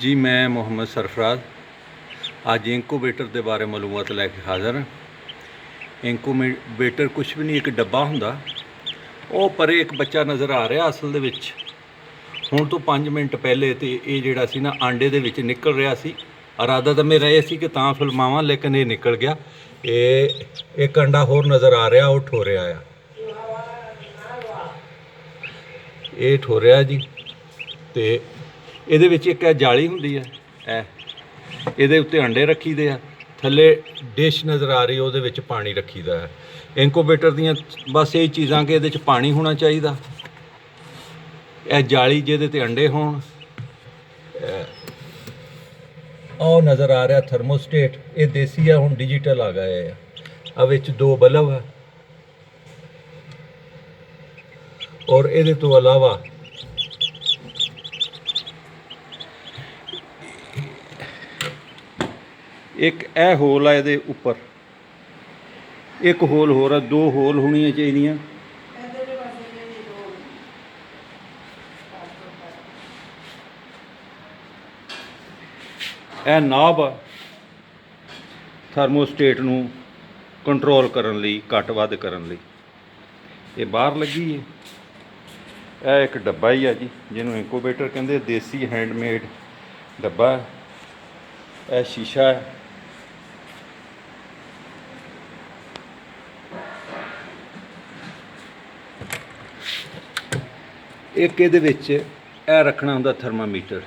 जी मैं मोहम्मद सरफराज आज इंकूबेटर के बारे मालूमात लैके हाज़र हाँ। इंकूबेटर कुछ भी नहीं, एक डब्बा हुंदा वो पर एक बच्चा नज़र आ रहा असल दे विच हुण तो 5 मिनट पहले तो ये जिहड़ा सी ना आंडे दे विच निकल रहा सी। इरादा तो मेरा ये सी कि तां फिल्मावां, लेकिन ये निकल गया। ये एक अंडा होर नज़र आ रहा, वो ठो रहा है, ये ठो रहा जी। तो ਇਹਦੇ ਵਿੱਚ ਇੱਕ ਜਾਲੀ ਹੁੰਦੀ ਹੈ, ਇਹਦੇ ਉੱਤੇ ਅੰਡੇ ਰੱਖੀਦੇ ਆ, ਥੱਲੇ ਡਿਸ਼ ਨਜ਼ਰ ਆ ਰਹੀ ਉਹਦੇ ਵਿੱਚ ਪਾਣੀ ਰੱਖੀਦਾ ਹੈ। ਇਨਕੂਬੇਟਰ ਦੀਆਂ ਬਸ ਇਹ ਚੀਜ਼ਾਂ ਕਿ ਇਹਦੇ 'ਚ ਪਾਣੀ ਹੋਣਾ ਚਾਹੀਦਾ, ਇਹ ਜਾਲੀ ਜਿਹਦੇ ਤੇ ਅੰਡੇ ਹੋਣ। ਉਹ ਨਜ਼ਰ ਆ ਰਿਹਾ ਥਰਮੋਸਟੇਟ, ਇਹ ਦੇਸੀ ਆ, ਹੁਣ ਡਿਜੀਟਲ ਆ ਗਏ ਆ। ਆ ਵਿੱਚ 2 ਬਲਬ ਹੈ ਔਰ ਇਹਦੇ ਤੋਂ ਇਲਾਵਾ एक यह होल है, ये उपर एक होल हो रहा, 2 होल होनी चाहिए। यह नाब थर्मोस्टेट नूं कंट्रोल करने लई, घट वध करने लई ये बाहर लगी है। यह एक डब्बा ही है जी, जिन्हों इंकूबेटर कहते, देसी हैंडमेड डब्बा है। यह शीशा है, एक ये रखना होंदा थर्मामीटर,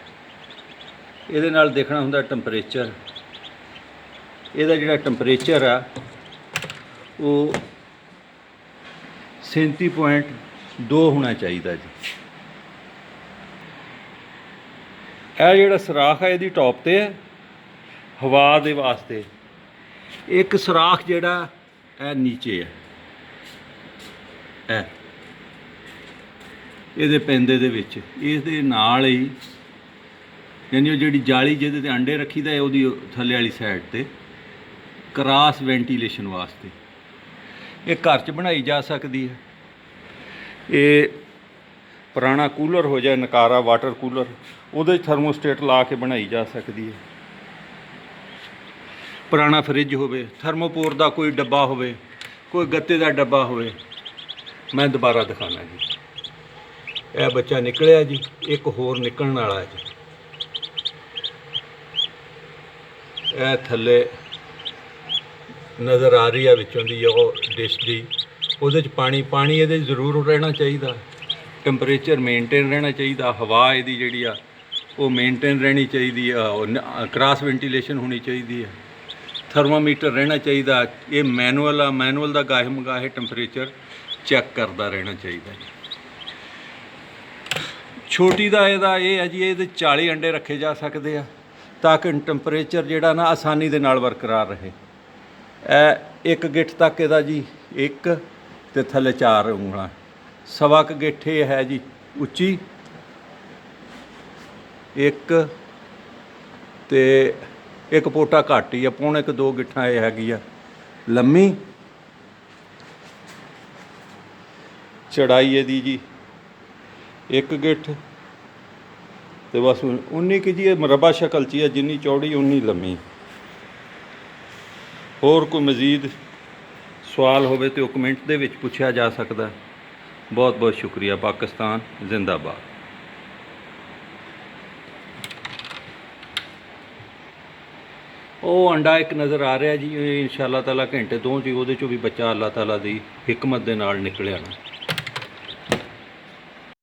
ये देखना होंदा टंपरेचर। ਇਹਦਾ ਜਿਹੜਾ ਟੈਂਪਰੇਚਰ ਆ ਉਹ 37.2 ਹੋਣਾ ਚਾਹੀਦਾ ਜੀ। ਇਹ ਜਿਹੜਾ ਸੁਰਾਖ ਹੈ ਇਹਦੀ ਟੌਪ ਤੇ ਹੈ ਹਵਾ ਦੇ ਵਾਸਤੇ, ਇੱਕ ਸੁਰਾਖ ਜਿਹੜਾ ਇਹ ਨੀਚੇ ਹੈ, ਇਹ ਇਹਦੇ ਪੈਂਦੇ ਦੇ ਵਿੱਚ, ਇਹਦੇ ਨਾਲ ਹੀ यानी वो जी जाली जिहदे ते अंडे रखी दा है थल्ले वाली साइड ते क्रॉस वेंटीलेशन वास्ते ये घर च बनाई जा सकती है। ये पुराना कूलर हो जाए, नकारा वाटर कूलर, उहदे थर्मोस्टेट ला के बनाई जा सकती है। पुराना फ्रिज होवे, थर्मोपोर का कोई डब्बा होवे, कोई गत्ते का डब्बा होवे। मैं दोबारा दिखाना जी, यह बच्चा निकलिया जी, एक होर निकलने वाला है जी। ਇਹ ਥੱਲੇ ਨਜ਼ਰ ਆ ਰਹੀ ਆ ਵਿੱਚੋਂ ਦੀ ਉਹ ਡਿਸ਼ ਦੀ, ਉਹਦੇ 'ਚ ਪਾਣੀ ਇਹਦੇ ਜ਼ਰੂਰ ਰਹਿਣਾ ਚਾਹੀਦਾ, ਟੈਂਪਰੇਚਰ ਮੇਨਟੇਨ ਰਹਿਣਾ ਚਾਹੀਦਾ, ਹਵਾ ਇਹਦੀ ਜਿਹੜੀ ਆ ਉਹ ਮੇਨਟੇਨ ਰਹਿਣੀ ਚਾਹੀਦੀ ਆ, ਕ੍ਰਾਸ ਵੈਂਟੀਲੇਸ਼ਨ ਹੋਣੀ ਚਾਹੀਦੀ ਆ, ਥਰਮਾਮੀਟਰ ਰਹਿਣਾ ਚਾਹੀਦਾ। ਇਹ ਮੈਨੂਅਲ ਆ, ਮੈਨੂਅਲ ਦਾ ਗਾਹੇ ਮਗਾਹੇ ਟੈਂਪਰੇਚਰ ਚੈੱਕ ਕਰਦਾ ਰਹਿਣਾ ਚਾਹੀਦਾ ਜੀ। ਛੋਟੀ ਦਾ ਇਹਦਾ ਇਹ ਹੈ ਜੀ, ਇਹਦੇ 40 ਅੰਡੇ ਰੱਖੇ ਜਾ ਸਕਦੇ ਆ ताकि टैंपरेचर जिहड़ा ना आसानी दे नाल बरकरार रहे। एक गिठ तक इहदा जी, एक ते थल्ले 4 उंगलां, सवा क गिठ ये है जी उच्ची, एक ते एक पोटा घट ही है, पौने क 2 गिठां ये हैगी आ लम्मी। चढ़ाई इहदी जी 1 गिठ तो बस 19 की जी, मरबा शक्ल च है, जिन्नी चौड़ी उन्नी लम्मी। होर कोई मजीद सवाल होवे तो कमेंट दे विच पुछया जा सकता है। बहुत बहुत शुक्रिया। पाकिस्तान जिंदाबाद। वो अंडा एक नज़र आ रहा जी, इंशाअल्लाह ताला घंटे 2 च भी बच्चा अल्लाह ताला दी हिकमत दे नाल निकलिया ना।